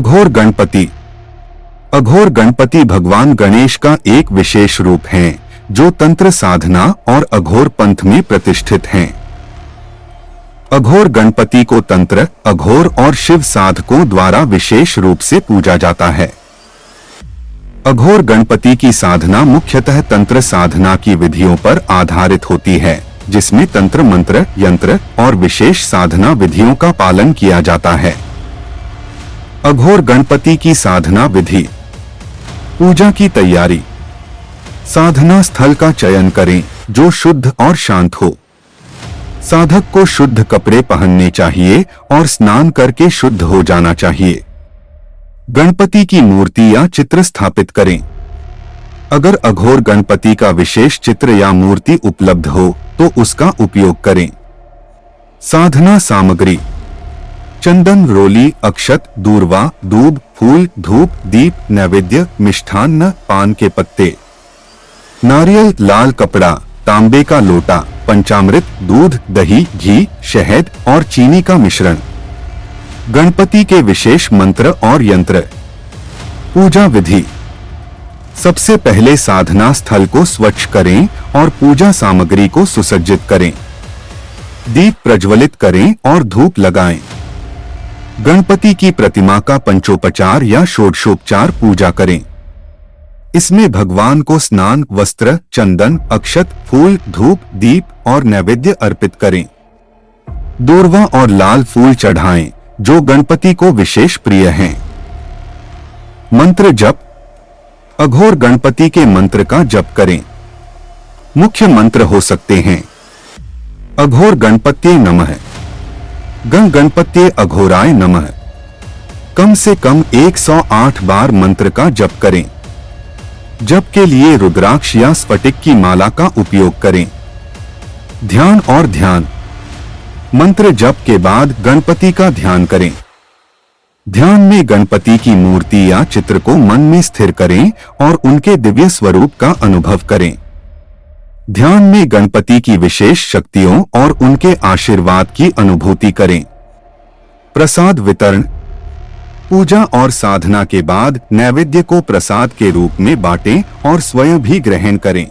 अघोर गणपति। अघोर गणपति भगवान गणेश का एक विशेष रूप हैं, जो तंत्र साधना और अघोर पंथ में प्रतिष्ठित हैं। अघोर गणपति को तंत्र, अघोर और शिव साधकों द्वारा विशेष रूप से पूजा जाता है। अघोर गणपति की साधना मुख्यतः तंत्र साधना की विधियों पर आधारित होती है, जिसमें तंत्र, मंत्र, यंत्र और विशेष साधना विधियों का पालन किया जाता है। अघोर गणपति की साधना विधि। पूजा की तैयारी। साधना स्थल का चयन करें जो शुद्ध और शांत हो। साधक को शुद्ध कपड़े पहनने चाहिए और स्नान करके शुद्ध हो जाना चाहिए। गणपति की मूर्ति या चित्र स्थापित करें। अगर अघोर गणपति का विशेष चित्र या मूर्ति उपलब्ध हो तो उसका उपयोग करें। साधना सामग्री। चंदन, रोली, अक्षत, दूर्वा, दूब, फूल, धूप, दीप, नैवेद्य, मिष्ठान्न, पान के पत्ते, नारियल, लाल कपड़ा, तांबे का लोटा, पंचामृत, दूध, दही, घी, शहद और चीनी का मिश्रण। गणपति के विशेष मंत्र और यंत्र। पूजा विधि। सबसे पहले साधना स्थल को स्वच्छ करें और पूजा सामग्री को सुसज्जित करें। दीप प्रज्वलित करें और धूप लगाएं। गणपति की प्रतिमा का पंचोपचार या षोडशोपचार पूजा करें। इसमें भगवान को स्नान, वस्त्र, चंदन, अक्षत, फूल, धूप, दीप और नैवेद्य अर्पित करें। दूर्वा और लाल फूल चढ़ाएं, जो गणपति को विशेष प्रिय हैं। मंत्र जप। अघोर गणपति के मंत्र का जप करें। मुख्य मंत्र हो सकते हैं: अघोर गणपत्ये नमः, गण गणपत्ये अघोराय नमः। कम से कम 108 बार मंत्र का जप करें। जप के लिए रुद्राक्ष या स्फटिक की माला का उपयोग करें। ध्यान और ध्यान। मंत्र जप के बाद गणपति का ध्यान करें। ध्यान में गणपति की मूर्ति या चित्र को मन में स्थिर करें और उनके दिव्य स्वरूप का अनुभव करें। ध्यान में गणपति की विशेष शक्तियों और उनके आशीर्वाद की अनुभूति करें। प्रसाद वितरण। पूजा और साधना के बाद नैवेद्य को प्रसाद के रूप में बांटें और स्वयं भी ग्रहण करें।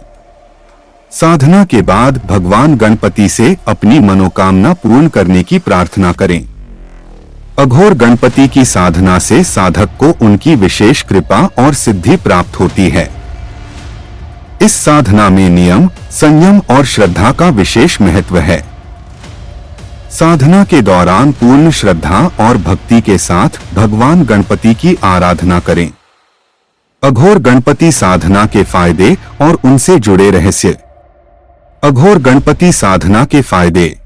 साधना के बाद भगवान गणपति से अपनी मनोकामना पूर्ण करने की प्रार्थना करें। अघोर गणपति की साधना से साधक को उनकी विशेष कृपा और सिद्धि प्राप्त होती है। इस साधना में नियम, संयम और श्रद्धा का विशेष महत्व है। साधना के दौरान पूर्ण श्रद्धा और भक्ति के साथ भगवान गणपति की आराधना करें। अघोर गणपति साधना के फायदे और उनसे जुड़े रहस्य। अघोर गणपति साधना के फायदे।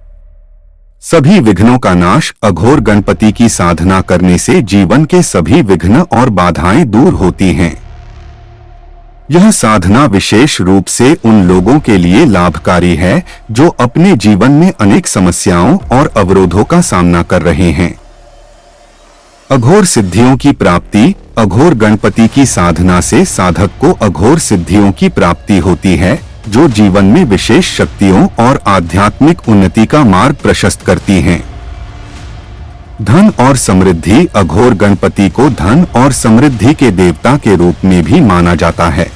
सभी विघ्नों का नाश। अघोर गणपति की साधना करने से जीवन के सभी विघ्न और बाधाएं दूर होती हैं। यह साधना विशेष रूप से उन लोगों के लिए लाभकारी है जो अपने जीवन में अनेक समस्याओं और अवरोधों का सामना कर रहे हैं। अघोर सिद्धियों की प्राप्ति। अघोर गणपति की साधना से साधक को अघोर सिद्धियों की प्राप्ति होती है, जो जीवन में विशेष शक्तियों और आध्यात्मिक उन्नति का मार्ग प्रशस्त करती हैं। धन और समृद्धि। अघोर गणपति को धन और समृद्धि के देवता के रूप में भी माना जाता है।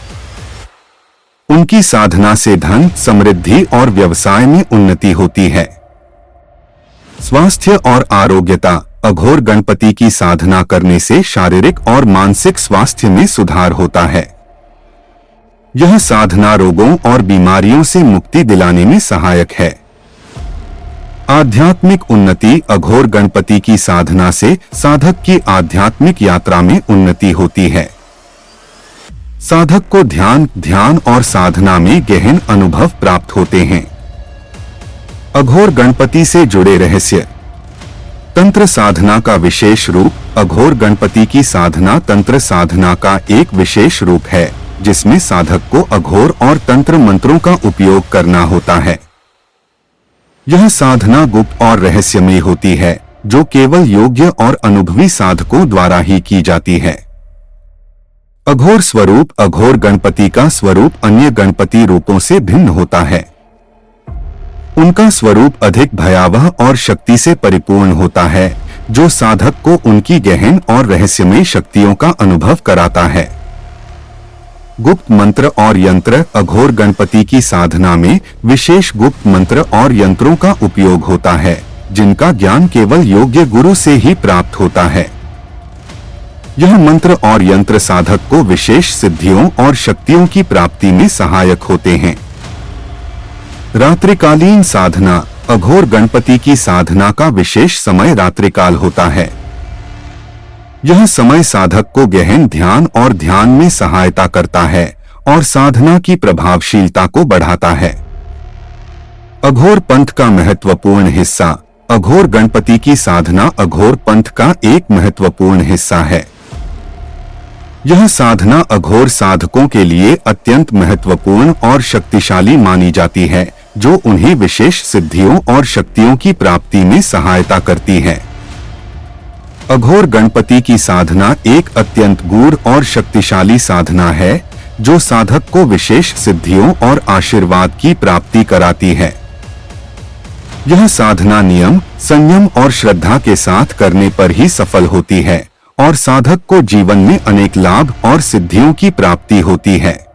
उनकी साधना से धन, समृद्धि और व्यवसाय में उन्नति होती है। स्वास्थ्य और आरोग्यता। अघोर गणपति की साधना करने से शारीरिक और मानसिक स्वास्थ्य में सुधार होता है। यह साधना रोगों और बीमारियों से मुक्ति दिलाने में सहायक है। आध्यात्मिक उन्नति। अघोर गणपति की साधना से साधक की आध्यात्मिक यात्रा में उन्नति होती है। साधक को ध्यान और साधना में गहन अनुभव प्राप्त होते हैं। अघोर गणपति से जुड़े रहस्य। तंत्र साधना का विशेष रूप। अघोर गणपति की साधना तंत्र साधना का एक विशेष रूप है, जिसमें साधक को अघोर और तंत्र मंत्रों का उपयोग करना होता है। यह साधना गुप्त और रहस्यमय होती है, जो केवल योग्य और अनुभवी साधकों द्वारा ही की जाती है। अघोर स्वरूप। अघोर गणपति का स्वरूप अन्य गणपति रूपों से भिन्न होता है। उनका स्वरूप अधिक भयावह और शक्ति से परिपूर्ण होता है, जो साधक को उनकी गहन और रहस्यमय शक्तियों का अनुभव कराता है। गुप्त मंत्र और यंत्र। अघोर गणपति की साधना में विशेष गुप्त मंत्र और यंत्रों का उपयोग होता है, जिनका ज्ञान केवल योग्य गुरु से ही प्राप्त होता है। यह मंत्र और यंत्र साधक को विशेष सिद्धियों और शक्तियों की प्राप्ति में सहायक होते हैं। रात्रिकालीन साधना। अघोर गणपति की साधना का विशेष समय रात्रिकाल होता है। यह समय साधक को गहन ध्यान और ध्यान में सहायता करता है और साधना की प्रभावशीलता को बढ़ाता है। अघोर पंथ का महत्वपूर्ण हिस्सा। अघोर गणपति की साधना अघोर पंथ का एक महत्वपूर्ण हिस्सा है। यह साधना अघोर साधकों के लिए अत्यंत महत्वपूर्ण और शक्तिशाली मानी जाती है, जो उन्हें विशेष सिद्धियों और शक्तियों की प्राप्ति में सहायता करती है। अघोर गणपति की साधना एक अत्यंत गूढ़ और शक्तिशाली साधना है, जो साधक को विशेष सिद्धियों और आशीर्वाद की प्राप्ति कराती है। यह साधना नियम, संयम और श्रद्धा के साथ करने पर ही सफल होती है और साधक को जीवन में अनेक लाभ और सिद्धियों की प्राप्ति होती है।